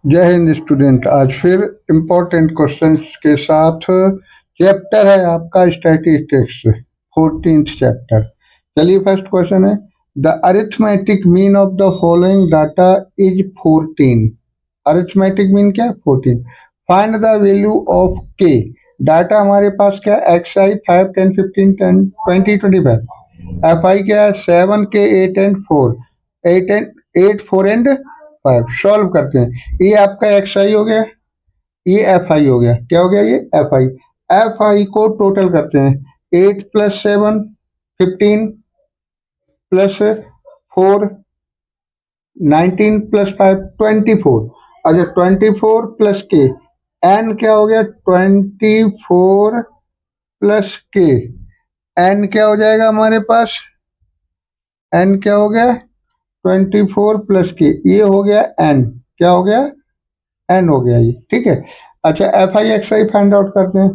जय हिंद स्टूडेंट। आज फिर इम्पोर्टेंट क्वेश्चंस के साथ चैप्टर है आपका स्टैटिस्टिक्स, 14th चैप्टर। चलिए फर्स्ट क्वेश्चन है, the arithmetic mean of the following data is 14। Arithmetic mean क्या है? 14। फाइंड द वैल्यू ऑफ के। डाटा हमारे पास क्या है? X I 5, 10, 15, 10, 20, 25। एफ आई क्या है? 7 के 8 एंड 4, 8 4 एंड 5। सॉल्व करते हैं। ये आपका एक्स आई हो गया, ये एफ आई हो गया। क्या हो गया? ये एफ आई। एफ आई को टोटल करते हैं। 8 + 7 15 + 4 19 + 5 24। अच्छा, 24 + के। एन क्या हो गया? 24 + के। एन क्या हो जाएगा हमारे पास? एन क्या हो गया? 24 + के। ये हो गया एन। क्या हो गया? एन हो गया ये। ठीक है। अच्छा, F I x I find out करते हैं।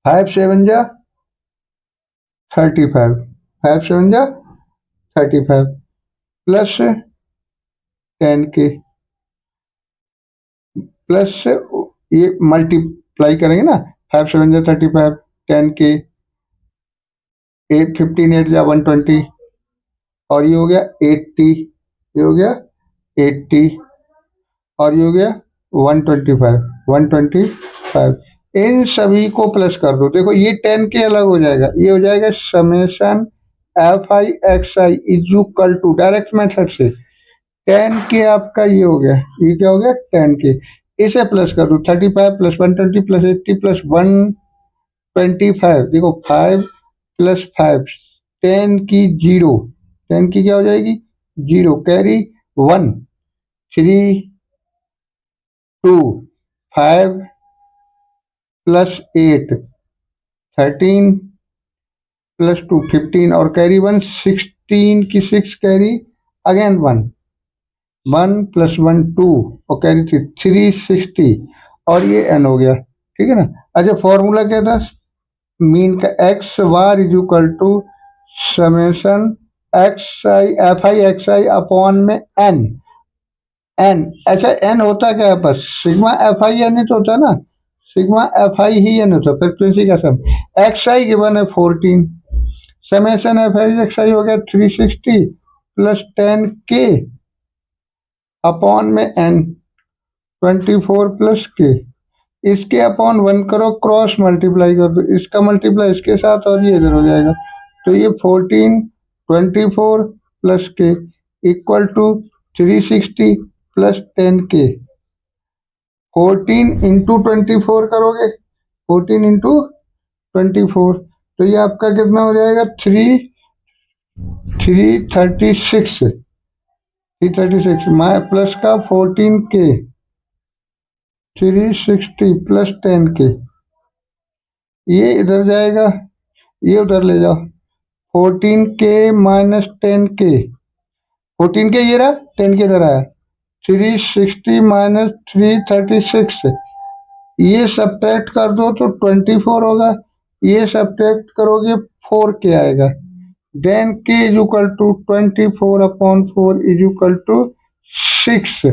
5 7 जा 35, 5 7 जा 35 प्लस 10 के प्लस ये मल्टीप्लाई करेंगे ना। 5 7 जा 35, 10 के 8 15 8 जा 120 और ये हो गया 80। ये हो गया 80 और ये हो गया 125 125। इन सभी को प्लस कर दो। देखो ये 10 के अलग हो जाएगा, ये हो जाएगा summation f I x I is equal to direct method से 10 के आपका ये हो गया। ये क्या हो गया? 10 के। इसे प्लस कर दो। 35 + 120 + 80 + 125। देखो 5 + 5 10 की 0, 10 की क्या हो जाएगी? 0। कैरी 1 3 2 5 + 8 13 + 2 15 और कैरी 1 16 की 6 कैरी अगेन 1 1 + 1 2 और कैरी 3 360 और ये एन हो गया। ठीक है ना। अच्छा, फॉर्मूला क्या था मीन का? X bar is equal to summation x i f I x I upon में एन। एन ऐसा एन होता क्या है? बस सिग्मा एफ आई एन ही तो होता है ना। सिग्मा एफ आई ही एन होता है, फ्रिक्वेंसी का सम। एक्स आई गिवन है 14, समेशन एफ आई एक्स आई हो गया 360 + 10 के अपॉन में एन 24 + के। इसके अपॉन 1 करो, क्रॉस मल्टीप्लाई कर दो, इसका मल्टीप्लाई इसके साथ और ये इधर हो जाएगा। तो ये 14 24 + के इक्वल टू 360 + 10 के। 14 इंटू 24 करोगे, 14 इंटू 24 तो ये आपका कितना हो जाएगा? 336 माइ प्लस का 14 के 360 + 10 के। ये इधर जाएगा, ये उधर ले जाओ। 14 के - 10 के, 14 के ये रहा, 10 के इधर आया। 360 - 336 ये सब्ट्रैक्ट कर दो तो 24 होगा। ये सब्ट्रैक्ट करोगे 4 के आएगा। Then k is equal to 24/4 is equal to 6।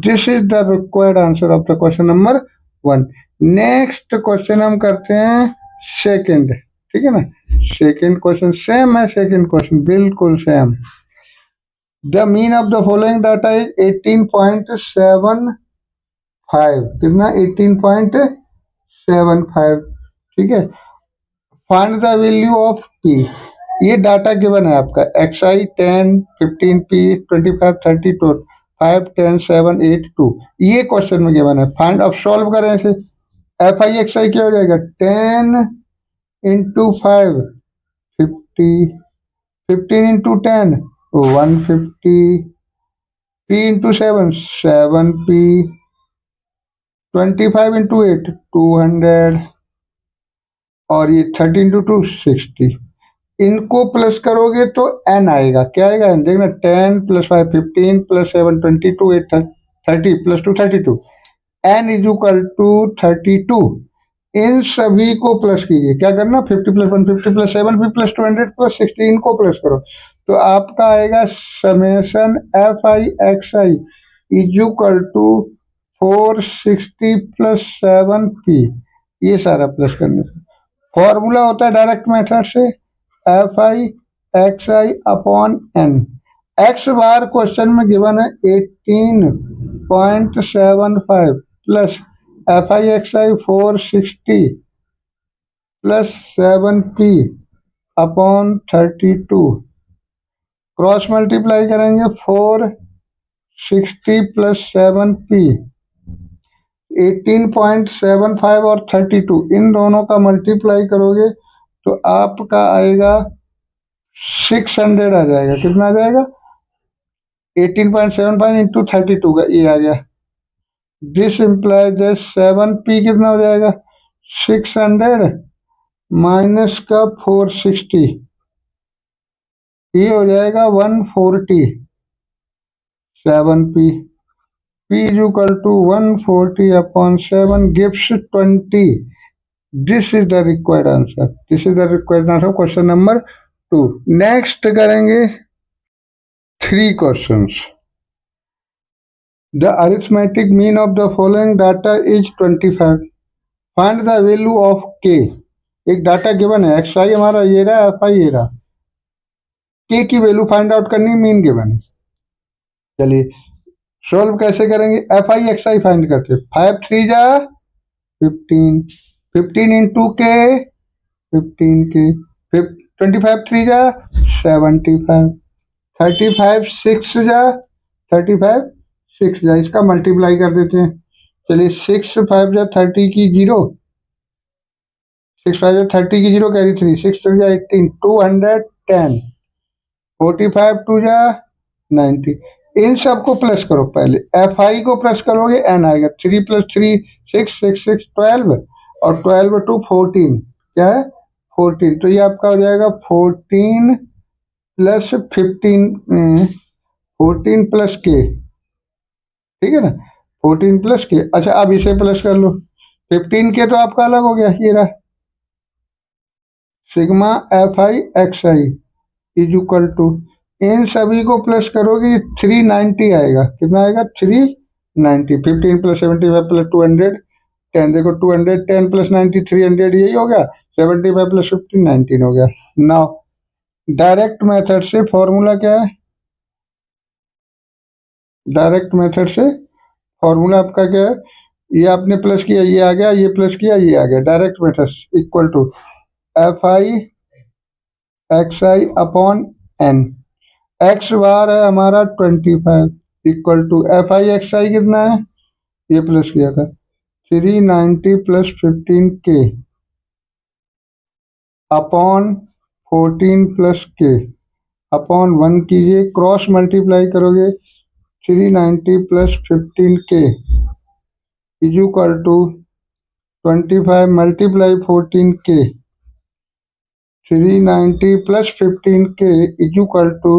This is the required answer of the question number 1। Next question हम करते हैं सेकंड। ठीक है ना। सेकंड क्वेश्चन सेम है, सेकंड क्वेश्चन बिल्कुल same. The mean of the following data is 18.75। कितना? 18.75। ठीक है। Find the value of p. ये डाटा गिवन है आपका एक्स आई 10 15 पी 25 30 2 5 10 7 8 2। ये क्वेश्चन में गिवन है। फाइंड अब सॉल्व करें इसे। एफ आई एक्स आई क्या हो जाएगा? 10 × 5 50, 15 × 10 150, p × 7 7p, 25 × 8 200 और ये 30 × 2 60। इनको प्लस करोगे तो एन आएगा। क्या आएगा? एन देखना। 10 + 5 15 + 7 22 8 30 + 2 32। N is equal to 32। इन सभी को प्लस कीजिए। क्या करना? 50 + 150 + 7 + 200 + 60 इनको प्लस करो तो आपका आएगा summation f I x I is equal to 460 plus 7p, ये सारा प्लस करने से फॉर्मूला होता है डायरेक्ट मेथड से एफ आई एक्स आई upon N. X bar question में गिवन है 18.75 plus f I x i 460 plus 7p upon 32, cross multiply करेंगे 460 प्लस 7p, 18.75 और 32 इन दोनों का मल्टीप्लाई करोगे तो आपका आएगा 600 आ जाएगा। कितना आ जाएगा? 18.75 इंटू 32 का ये आ गया। दिस इम्प्लाइज 7p कितना हो जाएगा? 600 माइनस का 460, ये हो जाएगा 140। 7p p is equal to 140 upon 7 gives 20. This is the required answer. This is the required answer question number 2. Next करेंगे 3 questions. The arithmetic mean of the following data is 25. Find the value of k. एक data given है, x आई हमारा ये रहा, F I ये रहा, के की वैल्यू फाइंड आउट करनी, मीन गिवन है। चलिए सोल्व कैसे करेंगे? F I x I find करते, 5 3 जा 15, 15 इंटू के 15 के, 25 3 जा 75, 35 6 जा 35 6 जा, इसका मल्टीप्लाई कर देते हैं। चलिए 6 5 जा 30 की 0, 6 5 जा 30 की 0 कैरी 3, 6 3 जा 18, 210, 45 2 जा 90। इन सबको प्लस करो, पहले एफ आई को प्लस करोगे एन आएगा, 3 प्लस 3 6 6 6 12 और 12 टू 14, क्या है 14, तो ये आपका हो जाएगा 14 प्लस 15, 14 प्लस के, ठीक है ना, 14 प्लस के। अच्छा अब इसे प्लस कर लो, 15 के तो आपका अलग हो गया, ये रहा sigma F I x I is equal to, इन सभी को प्लस करोगे 390 आएगा। कितना आएगा? 390। 15 प्लस 75 प्लस 210, देखो 210 प्लस 90 300, यही हो गया। 75 प्लस 15 19 हो गया। नाउ डायरेक्ट मेथड से फॉर्मूला क्या है? डायरेक्ट मेथड से फॉर्मूला आपका क्या है? ये आपने प्लस किया, ये आ गया, ये प्लस किया, ये आ गया। Direct method equal to F I x I upon N. X bar है हमारा 25 equal to F I x I कितना है? ये प्लस किया था 390 प्लस 15 के अपॉन 14 प्लस के अपॉन 1 कीजिए, क्रॉस मल्टीप्लाई करोगे 390 प्लस 15 के इज इक्वल टू 25 मल्टीप्लाई 14 के, 390 प्लस 15 के इज इक्वल टू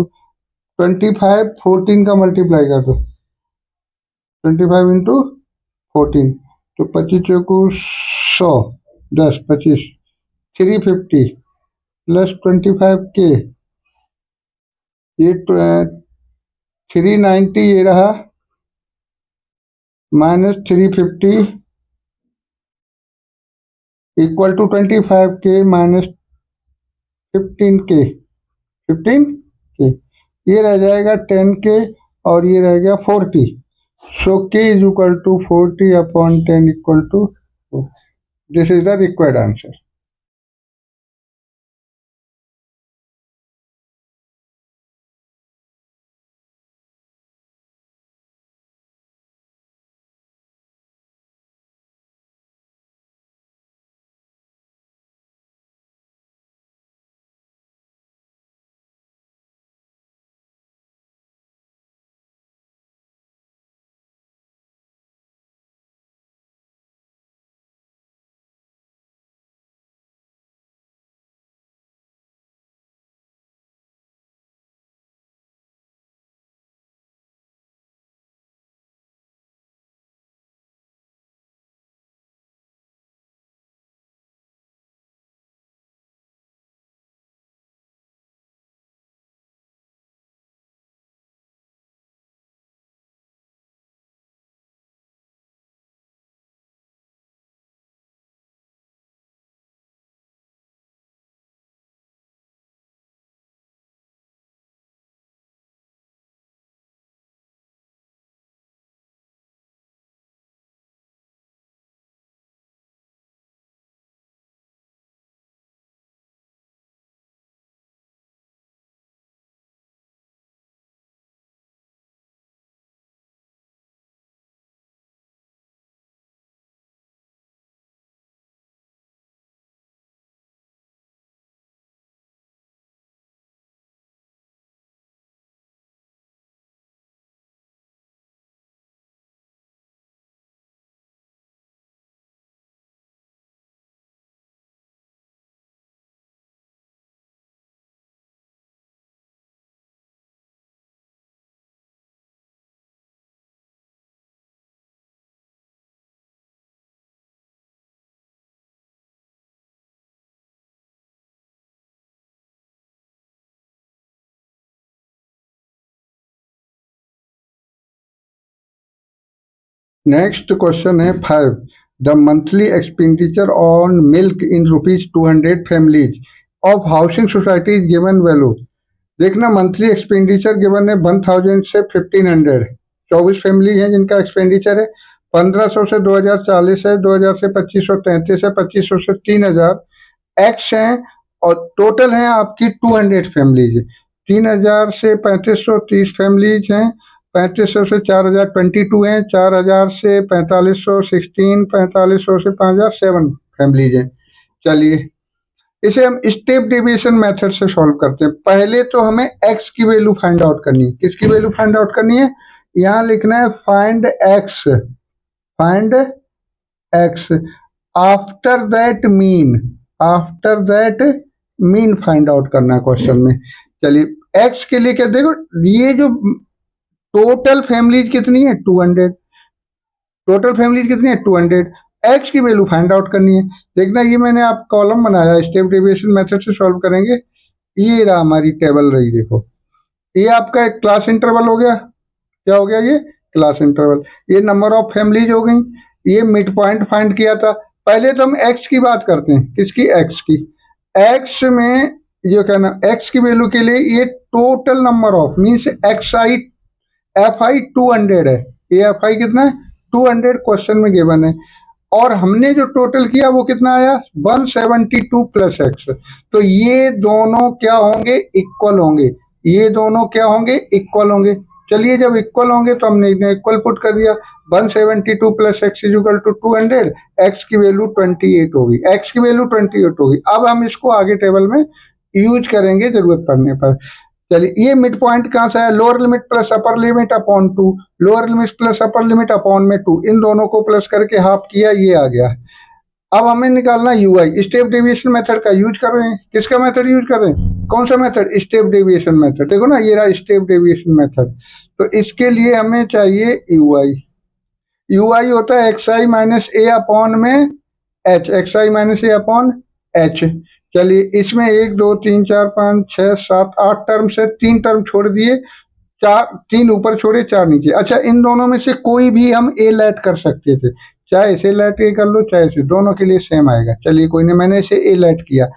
25 14 का मल्टीप्लाई कर दो, 25 इंटू 14, तो 25 चौको 100, 10 25, 350 प्लस 25 के, ये 390 ये रहा माइनस 350 इक्वल टू 25 के माइनस 15 के, 15 के, ये रह जाएगा 10 के और ये रह गया 40। So k is equal to 40 upon 10 equal to, this is the required answer. Next question है 5, the monthly expenditure on milk in ₹200 families of housing society is given value. देखना मंथली एक्सपेंडिचर गिवन है 1000 से 1500, 24 family हैं जिनका expenditure है। 1500 से 2040 है, 2000 से 2533 है, 2500 से 3000 एक्स हैं, और टोटल है आपकी 200 फैमिलीज। 3000 से 3530 फैमिलीज हैं, 3500 से 4000 22 हैं, 4000 से 4500 16, 4500 से 5000 7 फैमिलीज हैं। चलिए इसे हम स्टेप डेविएशन मेथड से सॉल्व करते हैं। पहले तो हमें एक्स की वैल्यू फाइंड आउट करनी है। किसकी वैल्यू फाइंड आउट करनी है? यहाँ लिखना है find x, find x after that mean, after that mean find out करना है क्वेश्चन में। चलिए एक्स के लिए क्या, देखो ये जो टोटल फैमिलीज कितनी है 200, टोटल फैमिलीज कितनी है 200, एक्स की वैल्यू फाइंड आउट करनी है। देखना ये मैंने आप कॉलम बनाया, स्टेप डेविएशन मेथड से सॉल्व करेंगे। ये रहा हमारी टेबल रही, देखो ये आपका एक क्लास इंटरवल हो गया। क्या हो गया? ये क्लास इंटरवल। ये नंबर ऑफ फैमिलीज हो गई। ये मिड पॉइंट फाइंड किया था। पहले तो हम एक्स की बात करते हैं। किसकी? एक्स की। एक्स में जो कहना एक्स की वैल्यू के लिए ये total number of means x i f आई 200 है। ये एफ आई कितना है? 200 क्वेश्चन में गिवन है। और हमने जो टोटल किया वो कितना आया? 172 प्लस एक्स। तो ये दोनों क्या होंगे? इक्वल होंगे। ये दोनों क्या होंगे? इक्वल होंगे। चलिए जब इक्वल होंगे तो हमने इक्वल पुट कर दिया। 172 plus x is equal to 200, x की वैल्यू 28 होगी, एक्स की वैल्यू 28 होगी। अब हम इसको आगे टेबल में यूज करेंगे जरूरत पड़ने पर। चलिए ये मिड पॉइंट कहाँ से आया? Lower limit plus upper limit upon 2, lower limit plus upper limit upon में 2, इन दोनों को प्लस करके हाफ किया, ये आ गया। अब हमें निकालना you I. Step deviation method का यूज कर रहे हैं। किसका मेथड यूज कर रहे हैं? कौन सा मेथड? Step deviation method. देखो ना ये रहा स्टेप डेविएशन मेथड। तो इसके लिए हमें चाहिए यू आई। यू आई होता है एक्स आई माइनस ए अपॉन में एच, एक्स आई माइनस ए अपॉन एच। चलिए इसमें 1 2 3 4 5 6 7 8 टर्म से 3 टर्म छोड़ दिए, 4 3 ऊपर छोड़े 4 नीचे। अच्छा इन दोनों में से कोई भी हम ए लेट कर सकते थे, चाहे इसे लेट ए कर लो चाहे इसे, दोनों के लिए सेम आएगा। चलिए कोई नहीं, मैंने इसे ए लेट किया।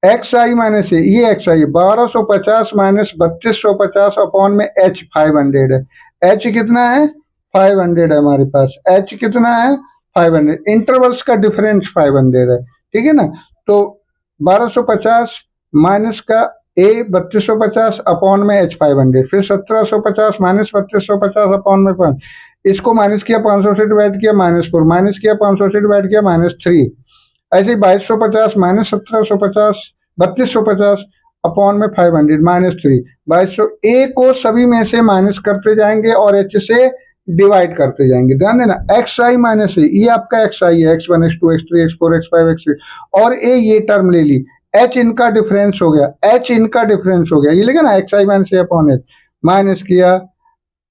एक्स आई माइनस ए, ये एक्स आई 1250 माइनस 3250 अपॉन में एच 500 है। एच कितना है? 500 है हमारे पास। एच कितना है? 500। इंटरवल्स का डिफरेंस 500 है, ठीक है ना। तो 1250 माइनस का ए 3250 अपॉन में एच 500, फिर 1750 माइनस 3250 अपॉन में 5, इसको माइनस किया 500 से डिवाइड किया -4, माइनस किया 500 से डिवाइड किया -3। ऐसे ही 2250 माइनस 1750 3250 अपॉन में 500 -3, 2200। ए को सभी में से माइनस करते जाएंगे और एच से डिवाइड करते जाएंगे। ध्यान देना एक्स आई माइनस ए, ये आपका एक्स आई है, x1 x2 x3 x4 x5 x6, और ए ये टर्म ले ली। एच इनका डिफरेंस हो गया, एच इनका डिफरेंस हो गया, ये लिखा ना एक्स आई माइनस ए अपॉन एच। माइनस किया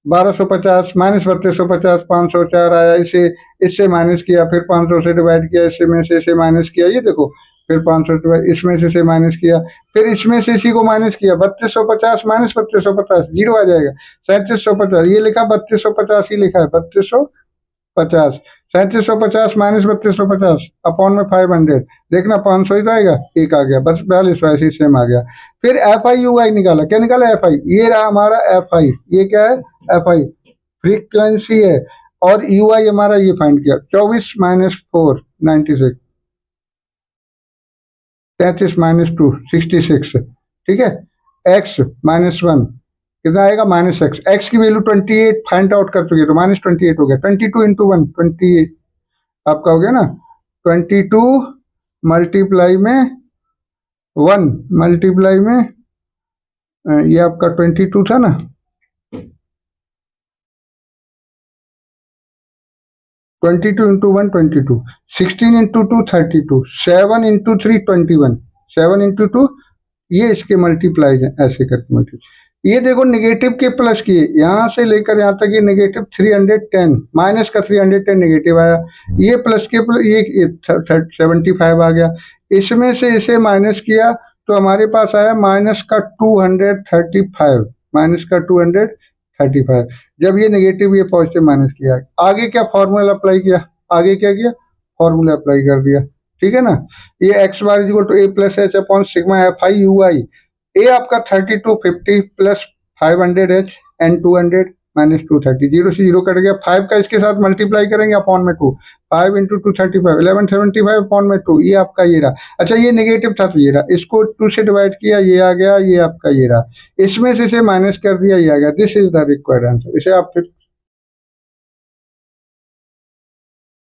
1250 माइनस 3250, 504 आया, इसे इससे माइनस किया, फिर 500 से डिवाइड किया, इससे में से इसे माइनस किया, ये देखो, फिर 500 इसमें से इसे माइनस किया, फिर इसमें से इसी को माइनस किया, 3250 माइनस 3250 जीरो आ जाएगा, 3750, ये लिखा 3250 ही लिखा है, 3250, 3750 माइनस 3250 अपॉन में 500, देखना 500 ही तो आएगा, एक आ गया, बस 42 ऐसे सेम आ गया। फिर एफ आई यू आई निकाला, क्या निकाला? एफ आई, ये रहा हमारा एफ आई, ये क्या है? एफ आई फ्रीक्वेंसी है, और यू आई हमारा ये फाइंड किया 24 माइनस 4 96, 33 माइनस 2 66, ठीक है। एक्स माइनस 1 कितना आएगा? Minus x. एक्स की वैल्यू 28 फाइंड आउट कर चुके, तो -28 हो गया। 22 इंटू 1 28 आपका हो गया ना। 22 मल्टीप्लाई में 1 मल्टीप्लाई में ये आपका 22 था ना, 22 इंटू 1 22, 16 इंटू 2 32, 7 इंटू 3 21, 7 इंटू 2, ये इसके मल्टीप्लाई है, ऐसे करके मल्टीप्लाई। ये देखो नेगेटिव के प्लस किए, यहाँ से लेकर यहाँ तक ये नेगेटिव 310, माइनस का 310 नेगेटिव आया, ये प्लस के ये 75 आ गया, इसमें से इसे माइनस किया तो हमारे पास आया माइनस का 235, माइनस का 35। जब ये नेगेटिव ये पॉजिटिव माइनस किया, आगे क्या फॉर्मूला अप्लाई किया, आगे क्या किया, फॉर्मूला अप्लाई कर दिया, ठीक है ना। ये X bar is equal to A plus H upon sigma F I U I. A आपका 3250 plus 500 H N 200 minus 230, zero से जीरो कट गया। 5 का इसके साथ मल्टीप्लाई करेंगे अपॉन में 2, 5 इंटू 235 1175 अपॉन में 2, ये आपका ये रहा। अच्छा ये नेगेटिव था तो ये रहा, इसको 2 से डिवाइड किया, ये आ गया, ये आपका ये रहा, इसमें से इसे माइनस कर दिया, ये आ गया। This is the required answer. इसे आप फिर